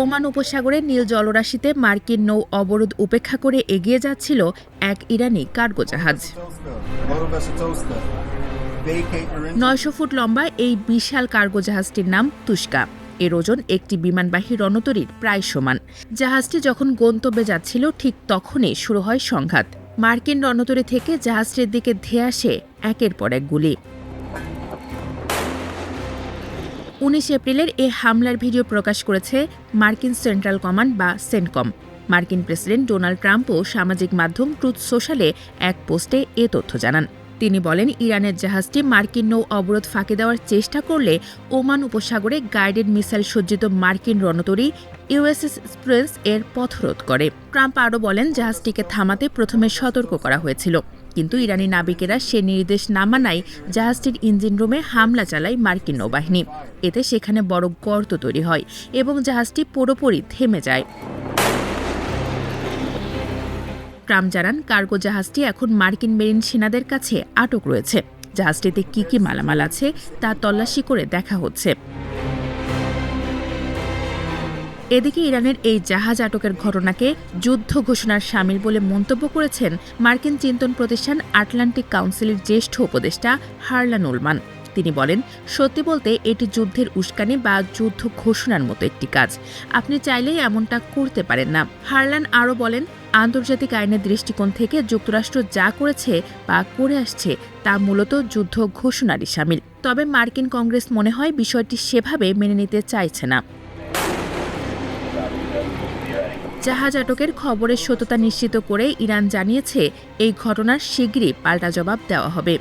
Oman উপসাগরে নীল জলরাশিতে মার্কিন নৌ অবরোধ উপেক্ষা করে এগিয়ে যাচ্ছিল এক ইরানি কার্গো জাহাজ। 900 ফুট লম্বা এই বিশাল কার্গো জাহাজটির নাম তুস্কা। এর ওজন একটি বিমানবাহী রণতরীর প্রায় সমান। জাহাজটি যখন গন্তব্যে যাচ্ছিল ঠিক তখনই শুরু হয় সংঘাত। মার্কিন রণতরী থেকে জাহাজটির দিকে ধেয়ে আসে একের পর এক গুলি। 19 এপ্রিলের এ হামলার ভিডিও প্রকাশ করেছে মার্কিন সেন্ট্রাল কমান্ড বা সেন্টকম। মার্কিন প্রেসিডেন্ট ডোনাল্ড ট্রাম্পও সামাজিক মাধ্যম ট্রুথ সোশ্যালে এক পোস্টে এ তথ্য জানান। তিনি বলেন, ইরানের জাহাজটি মার্কিন নৌ অবরোধ ফাঁকি দেওয়ার চেষ্টা করলে ওমান উপসাগরে গাইডেড মিসাইল সজ্জিত মার্কিন রণতরী ইউএসএস প্রিন্স এর পথরোধ করে। ট্রাম্প আরও বলেন, জাহাজটিকে থামাতে প্রথমে সতর্ক করা হয়েছিল, কিন্তু ইরানি নাবিকেরা সে নির্দেশ না মানায় জাহাজটির ইঞ্জিন রুমে হামলা চালায় মার্কিন নৌবাহিনী। এতে সেখানে বড় গর্ত তৈরি হয় এবং জাহাজটি পুরোপুরি থেমে যায়। ট্রাম্প জানান, কার্গো জাহাজটি এখন মার্কিন মেরিন সেনাদের কাছে আটক রয়েছে। জাহাজটিতে কি কি মালামাল আছে তা তল্লাশি করে দেখা হচ্ছে। এদিকে ইরানের এই জাহাজ আটকের ঘটনাকে যুদ্ধ ঘোষণার শামিল বলে মন্তব্য করেছেন মার্কিন চিন্তন প্রতিষ্ঠান আটলান্টিক কাউন্সিলের জ্যেষ্ঠ উপদেষ্টা হারলান উলমান। তিনি বলেন, সত্যি বলতে এটি যুদ্ধের উস্কানি বা যুদ্ধ ঘোষণার মতো একটি কাজ। আপনি চাইলেই এমনটা করতে পারেন না। হারলান আরও বলেন, আন্তর্জাতিক আইনের দৃষ্টিকোণ থেকে যুক্তরাষ্ট্র যা করেছে বা করে আসছে তা মূলত যুদ্ধ ঘোষণারই শামিল। তবে মার্কিন কংগ্রেস মনে হয় বিষয়টি সেভাবে মেনে নিতে চাইছে না। জাহাজ আটকের খবরের সত্যতা নিশ্চিত করে ইরান জানিয়েছে, এই ঘটনার শিগগিরই পাল্টা জবাব দেওয়া হবে।